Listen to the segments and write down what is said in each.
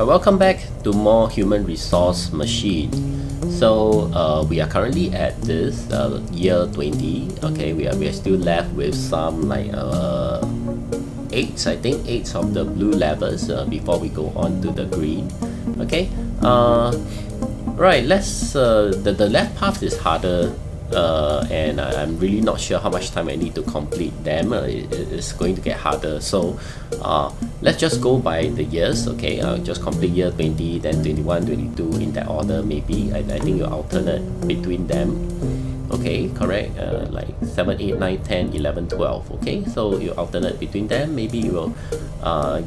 Welcome back to more human resource machine. So we are currently at this year 20. Okay, we are still left with some like 8 of the blue levels before we go on to the green. Okay, right, let's the left path is harder, and I'm really not sure how much time I need to complete them. It's going to get harder, so let's just go by the years. Okay, I'll just complete year 20, then 21, 22 in that order. Maybe I think you alternate between them. Okay, correct, like 7, 8, 9, 10, 11, 12. Okay, so you alternate between them. Maybe you will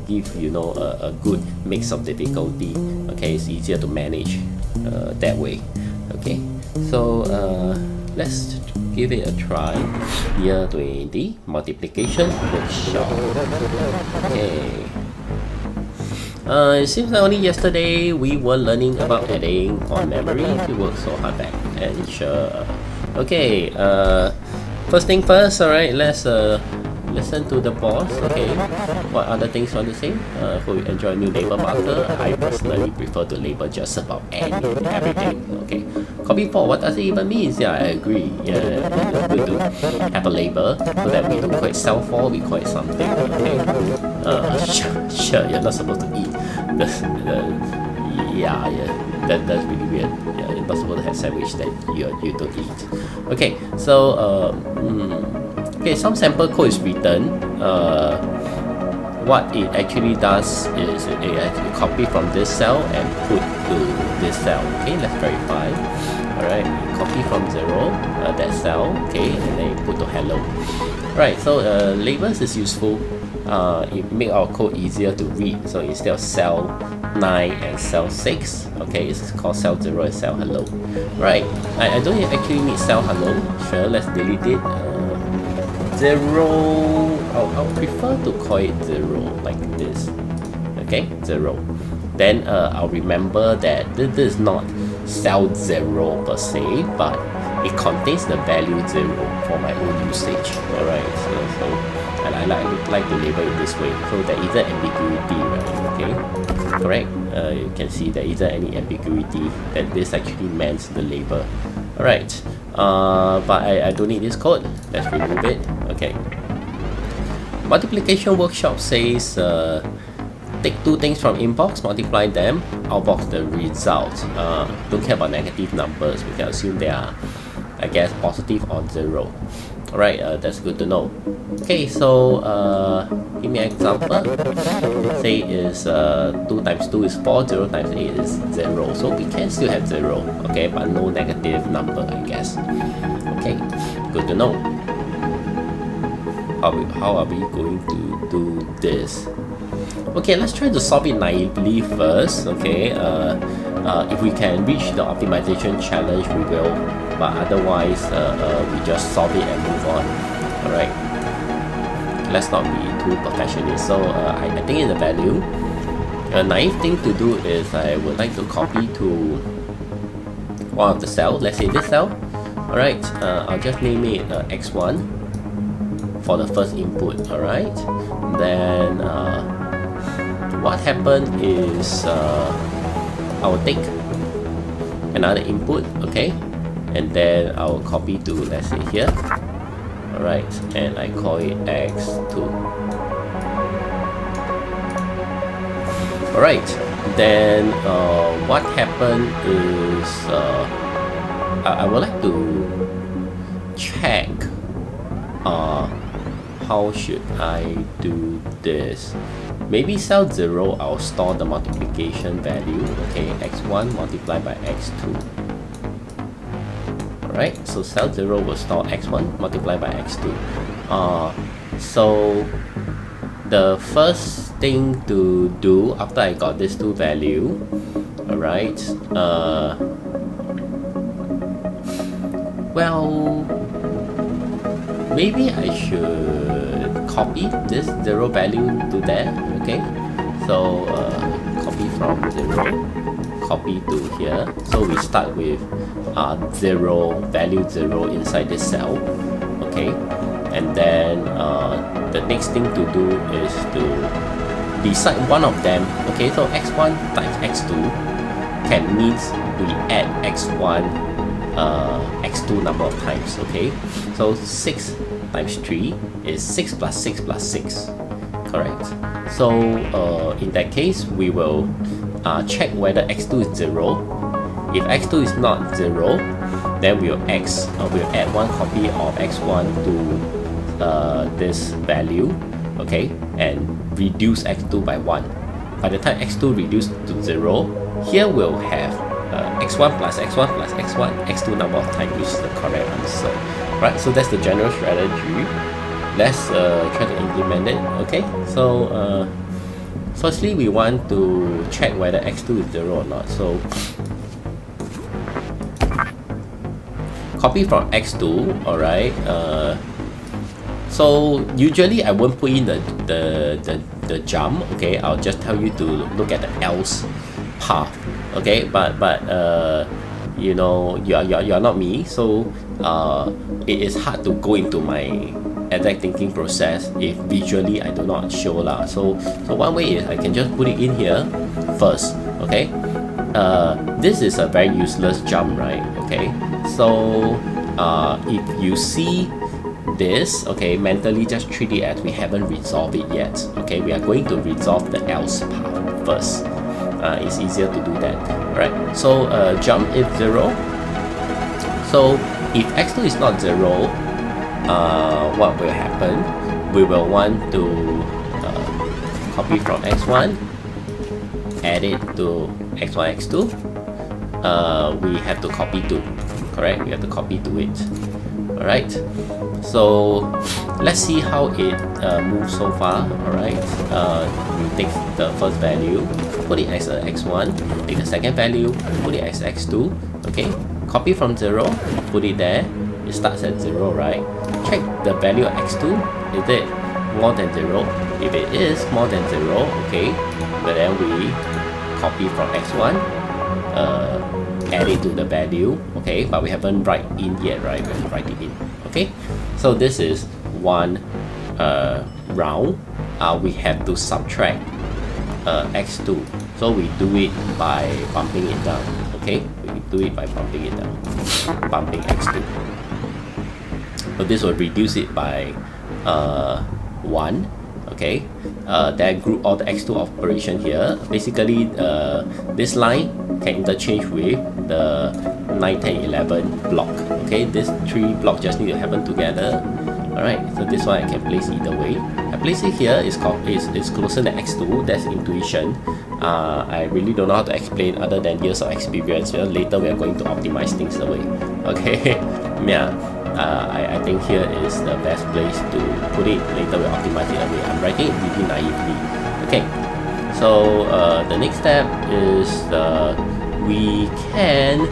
give a good mix of difficulty. Okay, it's easier to manage that way. Okay, so let's give it a try. Year 20 multiplication workshop. Okay. It seems like only yesterday we were learning about adding on memory. We worked so hard back then. Sure. Okay. First thing first. All right. Let's listen to the boss. Okay. What other things you want to say? Hope you enjoy new label marker. I personally prefer to label just about everything. Okay. Copy for, what does it even mean? Yeah, I agree. Yeah, it's good to have a label so that we don't call it sell for, we call it something. Okay. Sure, you're not supposed to eat. That's really weird. Yeah, you're not supposed to have sandwich that you don't eat. Okay, so okay, some sample code is written. What it actually does is it actually copy from this cell and put to this cell. Okay, let's verify. Alright, copy from 0, that cell, okay, and then you put to hello. Right, so labels is useful. It make our code easier to read. So instead of cell 9 and cell 6, okay, it's called cell 0 and cell hello. Right, I don't actually need cell hello. Sure, let's delete it. 0, I'll prefer to call it 0 like this. Okay, 0. Then I'll remember that this is not cell 0 per se, but it contains the value 0 for my own usage. Alright, so I like to label it this way, so there isn't ambiguity, right? Okay, correct. You can see there isn't any ambiguity that this actually meant the label. Alright, but I don't need this code. Let's remove it. Okay. Multiplication workshop says take two things from inbox, multiply them, outbox the result. Don't care about negative numbers. We can assume they are, I guess, positive or 0. Alright, that's good to know. Okay, so give me an example. Say is 2 times 2 is 4, 0 times 8 is 0. So we can still have 0, okay, but no negative number, I guess. Okay, good to know. How are we going to do this? Okay, let's try to solve it naively first. Okay, if we can reach the optimization challenge, we will, but otherwise we just solve it and move on. Alright, let's not be too perfectionist. So I think in the value, a naive thing to do is I would like to copy to one of the cells. Let's say this cell. Alright, I'll just name it x1 for the first input. Alright, then what happened is I will take another input, okay, and then I will copy to, let's say, here. Alright, and I call it x2. Alright, then what happened is I would like to check how should I do this. Maybe cell 0, I'll store the multiplication value. Okay, x1 multiplied by x2. Alright, so cell 0 will store x1 multiplied by x2. So the first thing to do after I got these two value, alright, well, maybe I should copy this 0 value to there. Okay, so copy from 0, copy to here. So we start with 0, value 0 inside this cell. Okay, and then the next thing to do is to beside one of them, okay, so x1 times x2 can means we add x1 x2 number of times, okay, so 6 times 3 is 6 plus 6 plus 6, correct. So in that case we will check whether x2 is 0. If x2 is not 0, then we'll add one copy of x1 to this value, okay, and reduce x2 by 1. By the time x2 reduced to 0, here we'll have x1 plus x1 plus x1, x2 number of times, which is the correct answer. Right, so that's the general strategy. Let's try to implement it, okay? So firstly, we want to check whether x2 is 0 or not. So copy from x2, alright. So usually I won't put in the jump, okay? I'll just tell you to look at the else path, okay? But you know, you're not me, so it is hard to go into my exact thinking process if visually I do not show lah. So one way is I can just put it in here first, okay? This is a very useless jump, right? Okay, so if you see this, okay, mentally just treat it as we haven't resolved it yet. Okay, we are going to resolve the else part first. It's easier to do that, right? So jump is 0. So if x2 is not 0, what will happen? We will want to copy from x1, add it to x1, x2. We have to copy to, correct? We have to copy to it. Alright, so let's see how it moves so far. Alright, we take the first value, put it as x1, take the second value, put it as x2, okay, copy from 0, put it there, it starts at 0, right? Check the value of x2, is it more than 0? If it is more than 0, okay, but then we copy from x1, add it to the value, okay, but we haven't write in yet, right? We have to write it in, okay? So this is one round. We have to subtract x2, so we do it by bumping it down, okay? We do it by bumping it down, bumping x2. So this will reduce it by 1, okay? Then group all the x2 operation here. Basically, this line can interchange with the 9, 10, 11 block, okay? These 3 blocks just need to happen together. Alright, so this one I can place either way. I place it here, it's closer than x2, that's intuition. I really don't know how to explain other than years of experience. You know, later we are going to optimize things away, okay? Yeah, I think here is the best place to put it. Later we'll optimize it away. I'm writing it really naively, okay? So the next step is we can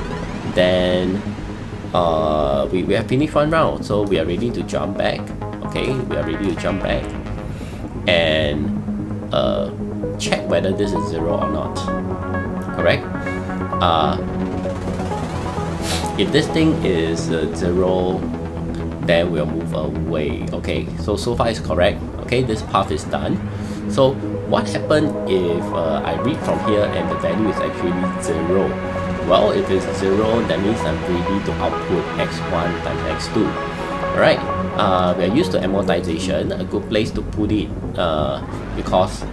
then we have finished one round, so we are ready to jump back, okay? We are ready to jump back and check whether this is 0 or not, correct? If this thing is 0, then we'll move away, okay? So far it's correct, okay? This path is done. So what happened if I read from here and the value is actually 0? Well, if it's 0, that means I'm ready to output x1 times x2. Alright, we are used to amortization, a good place to put it because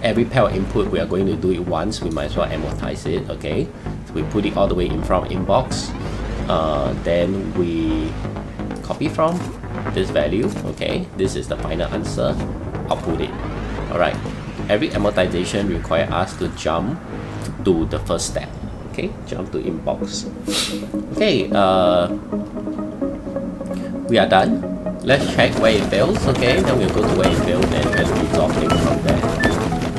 every pair of input we are going to do it once, we might as well amortize it, okay? So we put it all the way in front inbox, then we copy from this value, okay? This is the final answer, output it. Alright, every amortization requires us to jump to the first step, okay? Jump to inbox. Okay, we are done. Let's check where it fails, okay? Then we'll go to where it failed and try to resolve things from there.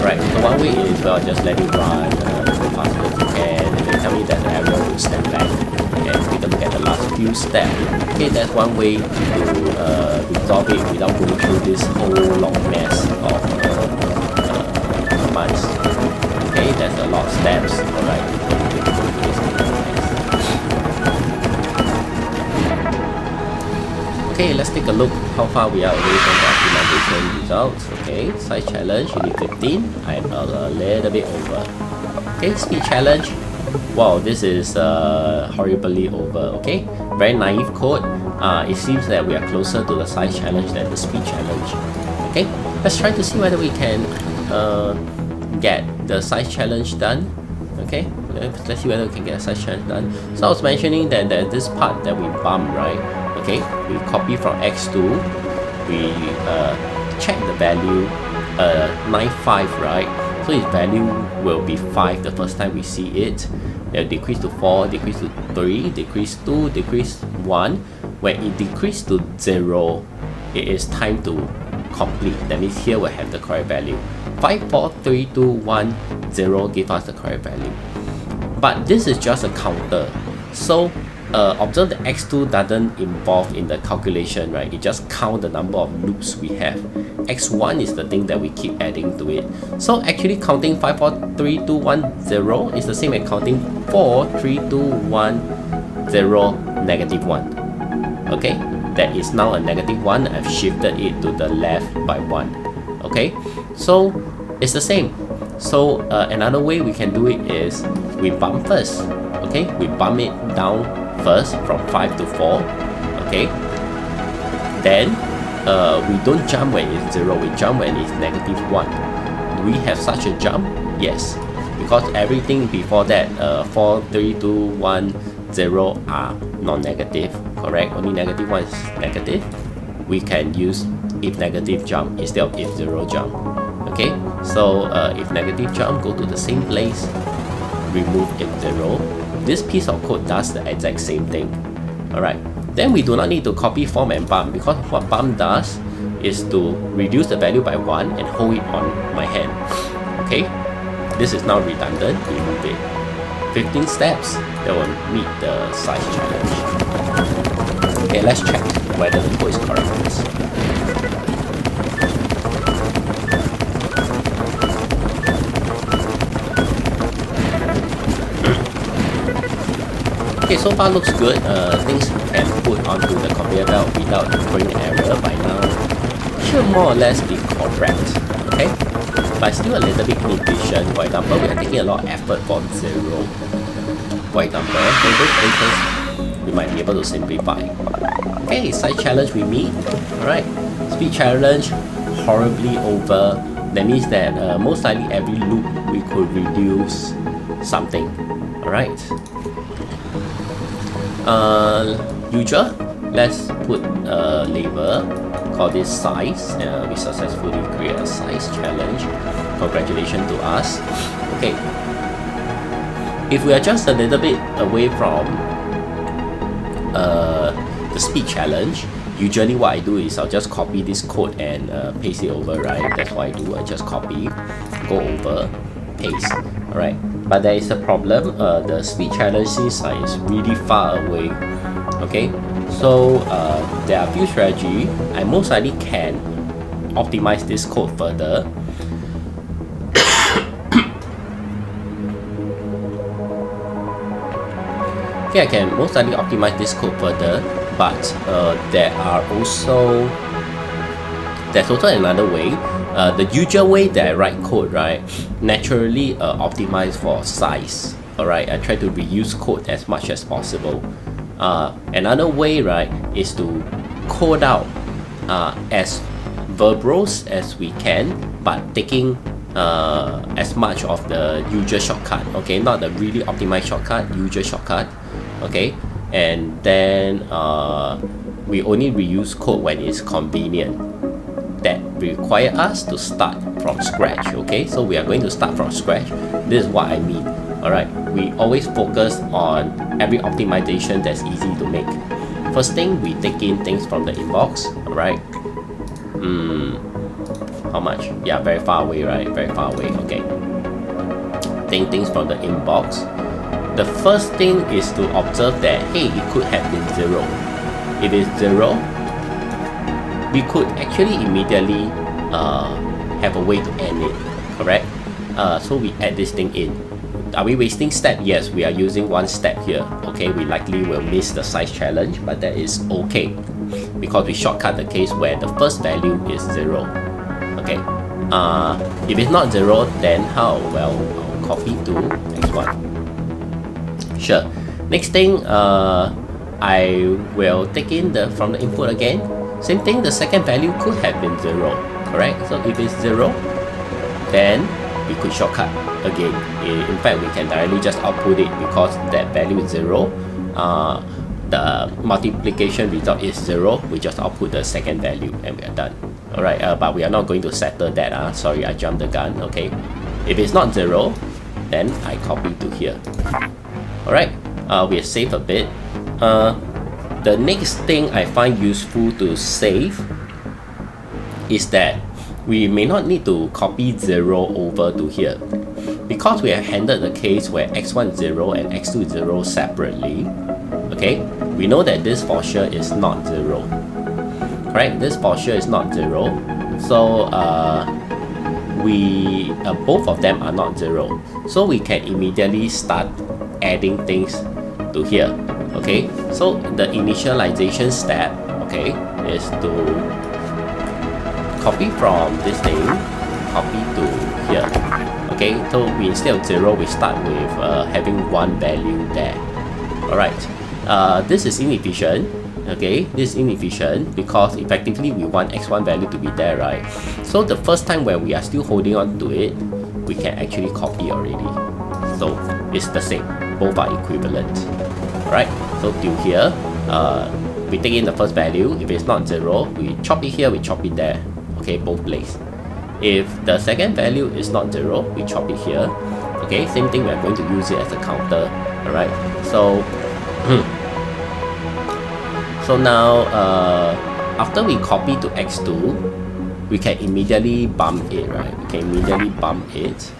Right, so one way is just let it run as fast as you can, and then tell me that the error will step back and take a look at the last few steps. Okay, that's one way to resolve it without going through this whole long mess of commands. Okay, there's a lot of steps. Alright, Okay, let's take a look how far we are away from the optimization results. Okay, size challenge, you need 15. I'm a little bit over. Okay, speed challenge. Wow, this is horribly over. Okay, very naive code. It seems that we are closer to the size challenge than the speed challenge. Okay, let's try to see whether we can get the size challenge done. Okay, let's see whether we can get a size challenge done. So I was mentioning that there's this part that we bump, right? Okay, we copy from x2, we check the value 95, right? So its value will be 5 the first time we see it. It'll decrease to 4, decrease to 3, decrease 2, decrease 1. When it decreases to 0, it is time to complete. That means here we have the correct value. 5, 4, 3, 2, 1, 0 give us the correct value. But this is just a counter. So observe the x2 doesn't involve in the calculation, right? It just counts the number of loops we have. x1 is the thing that we keep adding to it. So actually counting 5, 4, 3, 2, 1, 0 is the same as counting 4, 3, 2, 1, 0, negative 1. Okay, that is now a negative 1. I've shifted it to the left by 1. Okay, so it's the same. So another way we can do it is we bump first. Okay, we bump it down first from 5 to 4. Okay, then we don't jump when it's 0, we jump when it's negative 1. Do we have such a jump? Yes, because everything before that 4, 3, 2, 1, 0 are non-negative, correct? Only negative 1 is negative. We can use if negative jump instead of if 0 jump. Okay, so if negative jump, go to the same place, remove if 0. This piece of code does the exact same thing. Alright, then we do not need to copy, form and bump, because what bump does is to reduce the value by 1 and hold it on my hand. Okay, this is now redundant, remove it. 15 steps that will meet the size challenge. Okay, let's check whether the code is correct. Okay, so far looks good. Things can put onto the conveyor belt without throwing error by now. Should more or less be correct. Okay, but still a little bit inefficient. For example, we are taking a lot of effort for 0. For example, in those cases, we might be able to simplify. Okay, size challenge we meet. Alright, speed challenge horribly over. That means that most likely every loop we could reduce something. Alright. Usual, let's put a label, call this size. We successfully create a size challenge. Congratulations to us. Okay, if we are just a little bit away from the speed challenge, usually what I do is I'll just copy this code and paste it over, right? That's what I do. I just copy, go over, paste. Alright, but there is a problem. The speed challenge is really far away. Okay, so there are a few strategies. I most likely can optimize this code further. Okay, I can most likely optimize this code further, but there's also another way. The usual way that I write code, right, naturally optimize for size. Alright, I try to reuse code as much as possible. Another way, right, is to code out as verbose as we can, but taking as much of the usual shortcut. Okay, not the really optimized shortcut, usual shortcut. Okay, and then we only reuse code when it's convenient. That require us to start from scratch. Okay, so we are going to start from scratch. This is what I mean. Alright, we always focus on every optimization that's easy to make. First thing, we take in things from the inbox. Alright, how much? Yeah, very far away, right? Very far away. Okay, take things from the inbox. The first thing is to observe that, hey, it could have been 0. If it's 0, we could actually immediately have a way to end it, correct? So we add this thing in. Are we wasting step? Yes, we are using one step here. Okay, we likely will miss the size challenge, but that is okay. because we shortcut the case where the first value is 0. Okay, if it's not 0, then how? Well, I'll copy to x1. Sure. Next thing, I will take in from the input again. Same thing, the second value could have been 0, correct? So if it's 0, then we could shortcut again. In fact, we can directly just output it because that value is 0. The multiplication result is 0. We just output the second value and we are done. Alright, but we are not going to settle that. Sorry, I jumped the gun. Okay, if it's not 0, then I copy to here. Alright, we have saved a bit. The next thing I find useful to save is that we may not need to copy 0 over to here. Because we have handled the case where x1 is 0 and x2 is 0 separately, okay, we know that this for sure is not 0. Correct? This for sure is not 0. So both of them are not 0. So we can immediately start adding things to here. Okay, so the initialization step, okay, is to copy from this thing, copy to here. Okay, so instead of 0, we start with having one value there. Alright, this is inefficient. Okay, this is inefficient because effectively we want x1 value to be there, right? So the first time where we are still holding on to it, we can actually copy already. So it's the same, both are equivalent. Right, so till here, we take in the first value. If it's not 0, we chop it here, we chop it there. Okay, both place. If the second value is not 0, we chop it here. Okay, same thing, we are going to use it as a counter. Alright, so so now after we copy to x2, we can immediately bump it, right? We can immediately bump it.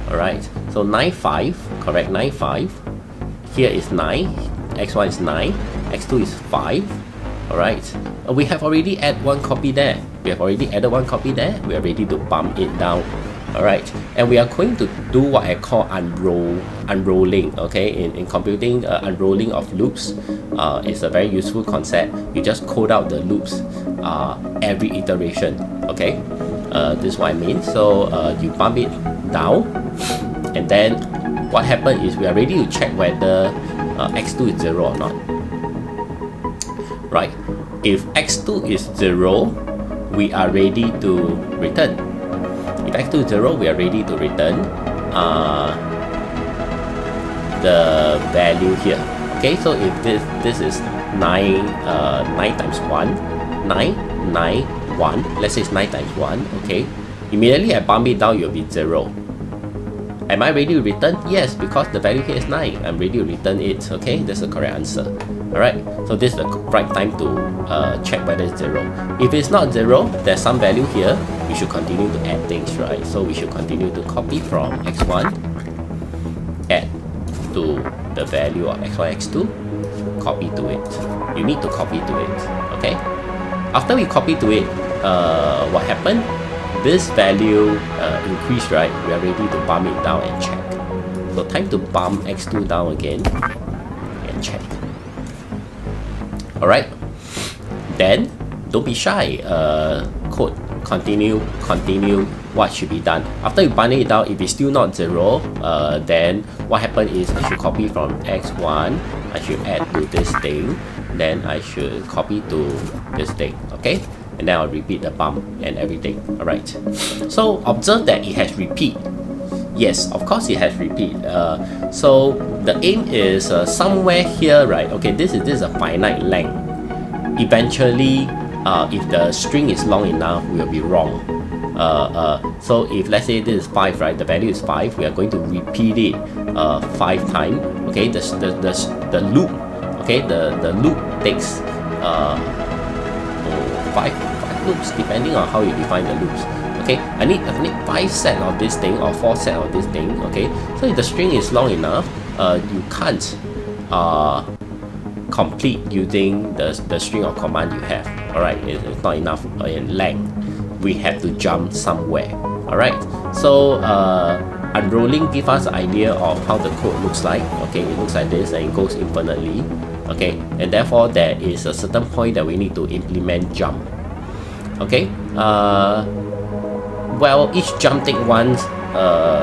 Alright, so 9, 5, correct, 9, 5. Here is 9, x1 is 9, x2 is 5. Alright, we have already added one copy there. We have already added one copy there. We are ready to bump it down. Alright, and we are going to do what I call unrolling. Okay, in computing, unrolling of loops is a very useful concept. You just code out the loops every iteration. Okay, this is what I mean. So you bump it down, and then what happens is we are ready to check whether x2 is 0 or not. Right, if x2 is 0, we are ready to return. If x2 is 0, we are ready to return the value here. Okay, so if this is 9 times 1, 9, 9, 1, let's say it's 9 times 1, okay, immediately I bump it down, it will be 0. Am I ready to return? Yes, because the value here is 9. I'm ready to return it. Okay, that's the correct answer. Alright, so this is the right time to check whether it's 0. If it's not 0, there's some value here. We should continue to add things, right? So we should continue to copy from x1, add to the value of x1, x2, copy to it. You need to copy to it. Okay? After we copy to it, what happened? This value increased, right? We are ready to bump it down and check. So time to bump x2 down again and check. Alright, then don't be shy. Code continue what should be done. After you bump it down, if it's still not 0, then what happens is I should copy from x1, I should add to this thing, then I should copy to this thing. Okay, and then I'll repeat the bump and everything. Alright, so observe that it has repeat. Yes, of course it has repeat. So the aim is somewhere here, right? Okay, this is a finite length. Eventually, if the string is long enough, we will be wrong. So if let's say this is 5, right? The value is 5. We are going to repeat it 5 times. Okay, the loop. Okay, the loop takes 5 loops depending on how you define the loops. Okay, I need 5 sets of this thing or 4 sets of this thing. Okay, so if the string is long enough, you can't complete using the string of command you have. Alright, it's not enough in length. We have to jump somewhere. Alright, so unrolling gives us an idea of how the code looks like. Okay, it looks like this and it goes infinitely. okay, and therefore there is a certain point that we need to implement jump. Okay, well, each jump take one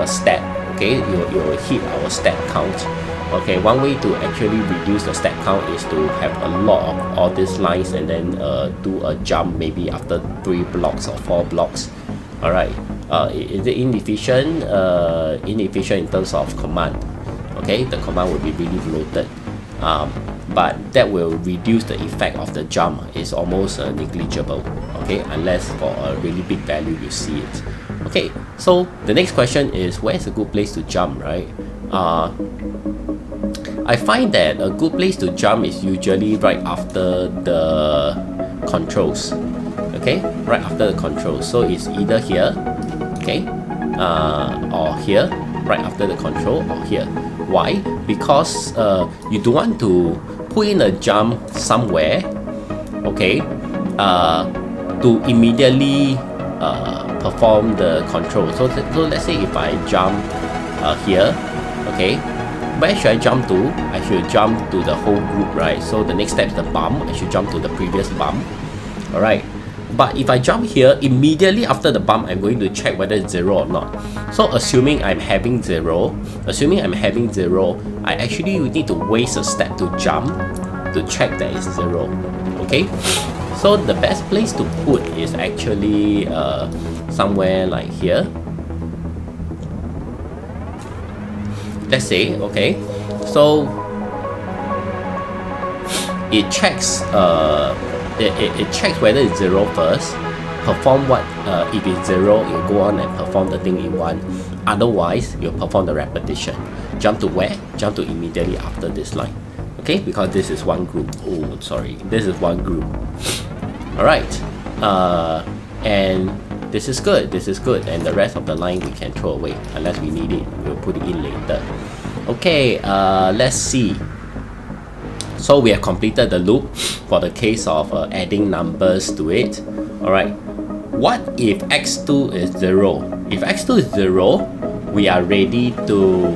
step. Okay, you will hit our step count. Okay, one way to actually reduce the step count is to have a lot of all these lines and then do a jump maybe after 3 blocks or 4 blocks. Alright, is it inefficient? Inefficient in terms of command. Okay, the command will be really bloated, but that will reduce the effect of the jump. It's almost negligible, okay, unless for a really big value you see it. Okay, so the next question is, where's a good place to jump, right? I find that a good place to jump is usually right after the controls. Okay, right after the controls. So it's either here, okay, or here, right after the control, or here. Why? Because you don't want to put in a jump somewhere, okay, to immediately perform the control. So let's say if I jump here, okay, where should I jump to? I should jump to the whole group, right? So the next step is the bump. I should jump to the previous bump. Alright. But if I jump here, immediately after the bump, I'm going to check whether it's 0 or not. So assuming I'm having 0, I actually need to waste a step to jump to check that it's 0. Okay? So the best place to put is actually somewhere like here. Let's say, okay, so it checks it checks whether it's 0 first, perform what, if it's 0, you'll go on and perform the thing in 1, otherwise you'll perform the repetition. Jump to where? Jump to immediately after this line, okay, because this is one group. Oh, sorry, this is one group. Alright, and this is good, and the rest of the line we can throw away unless we need it. We'll put it in later. Okay, let's see. So we have completed the loop for the case of adding numbers to it. Alright, what if x2 is 0? If x2 is 0, we are ready to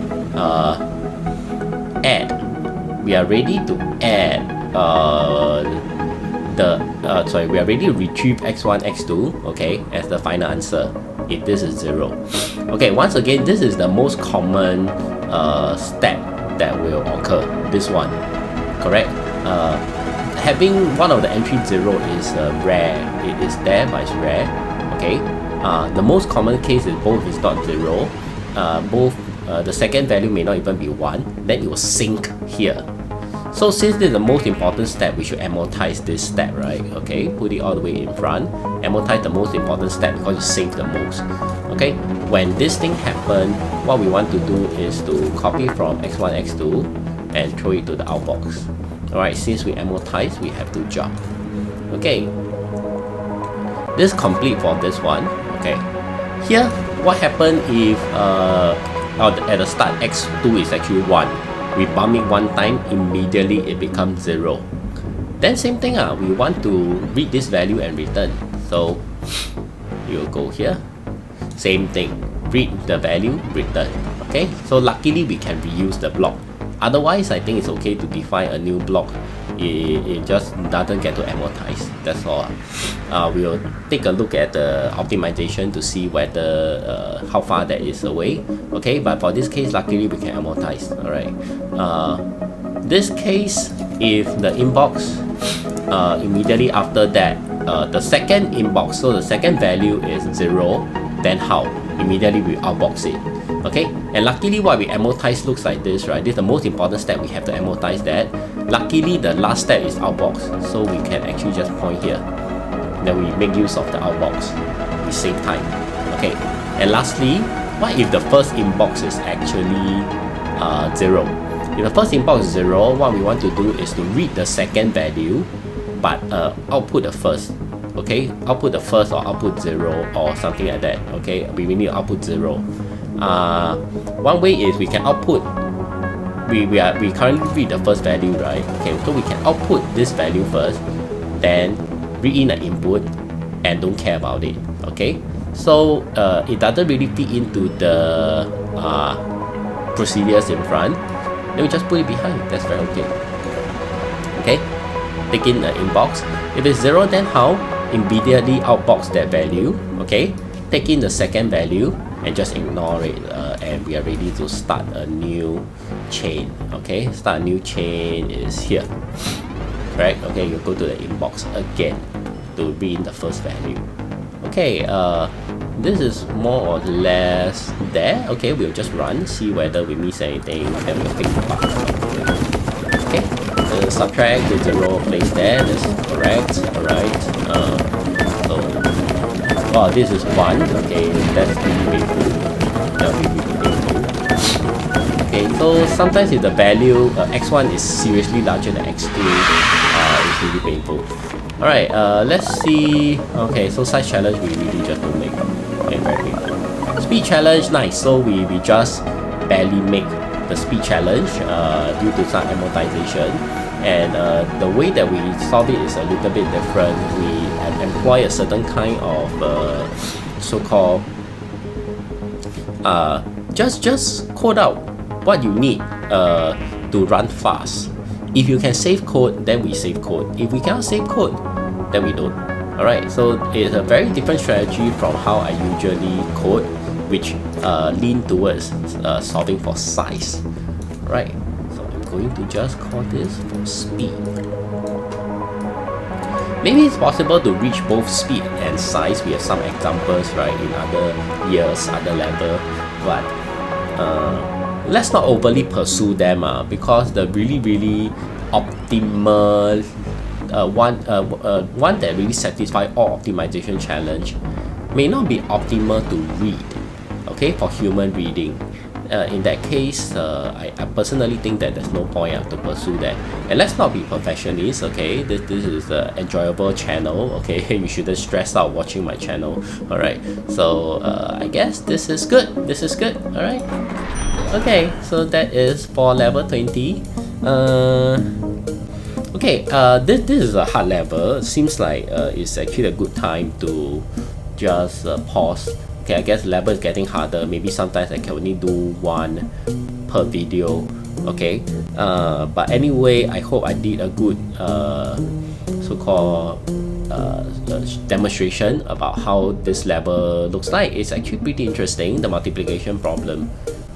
add. We are ready to add we are ready to retrieve x1, x2, okay, as the final answer if this is 0. Okay, once again, this is the most common step that will occur, this one, correct? Having one of the entry 0 is rare. It is there, but it's rare, okay? The most common case is both is not 0, the second value may not even be 1, then it will sync here. So since this is the most important step, we should amortize this step, right? Okay, put it all the way in front. Amortize the most important step because you sync the most. Okay, when this thing happens, what we want to do is to copy from x1, x2 and throw it to the outbox. Alright, since we amortize, we have to jump. Okay, this is complete for this one. Okay, here, what happened if at the start x2 is actually 1? We bump it one time, immediately it becomes 0. Then same thing, we want to read this value and return. So you'll go here, same thing, read the value, return. Okay, so luckily we can reuse the block. Otherwise, I think it's okay to define a new block. It just doesn't get to amortize. That's all. We'll take a look at the optimization to see whether how far that is away. Okay, but for this case, luckily we can amortize. All right. This case, if the inbox immediately after that, the second inbox, so the second value is 0, then how? Immediately we outbox it. Okay, and luckily what we amortize looks like this, right? This is the most important step, we have to amortize that. Luckily the last step is outbox, so we can actually just point here. Then we make use of the outbox, we save time. Okay, and lastly, what if the first inbox is actually 0? If the first inbox is 0, what we want to do is to read the second value, but output the first. Okay, output the first or output 0 or something like that. Okay, we need to output 0. One way is we can output, we currently read the first value, right? Okay, so we can output this value first, then read in an input and don't care about it. Okay, so it doesn't really fit into the procedures in front, then we just put it behind. That's very okay. take in the inbox. If it's 0, then how? Immediately outbox that value, okay? Take in the second value and just ignore it, and we are ready to start a new chain, okay? Start a new chain is here, right? Okay, you go to the inbox again to read in the first value. Okay, this is more or less there. Okay, we'll just run, see whether we miss anything, then we'll pick the box. Okay, subtract the 0 place there, that's correct. Alright, so oh, this is 1. Okay, that's really painful. That will be really painful. Okay, so sometimes if the value x1 is seriously larger than x2, it's really painful. Alright, let's see. Okay, so size challenge we really just don't make. Okay, very painful. Speed challenge, nice. So we just barely make the speed challenge due to some amortization. And the way that we solve it is a little bit different. We employ a certain kind of so-called just code out what you need to run fast. If you can save code, then we save code. If we cannot save code, then we don't. Alright, so it's a very different strategy from how I usually code, which lean towards solving for size. Right, so I'm going to just call this for speed. Maybe it's possible to reach both speed and size. We have some examples, right, in other years, other level, but let's not overly pursue them because the really optimal one that really satisfies all optimization challenge may not be optimal to read, okay, for human reading. In that case, I personally think that there's no point to pursue that. And let's not be perfectionists, okay? This is an enjoyable channel, okay? You shouldn't stress out watching my channel, alright? So I guess this is good. This is good, alright? Okay, so that is for level 20. Okay, this is a hard level. It seems like it's actually a good time to just pause. Okay, I guess level is getting harder. Maybe sometimes I can only do one per video. Okay, but anyway, I hope I did a good so-called demonstration about how this level looks like. It's actually pretty interesting, the multiplication problem.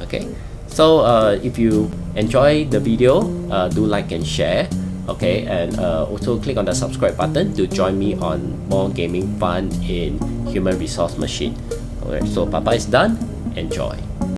Okay, so if you enjoy the video, do like and share. Okay, and also click on the subscribe button to join me on more gaming fun in Human Resource Machine. Alright, so Papa is done. Enjoy.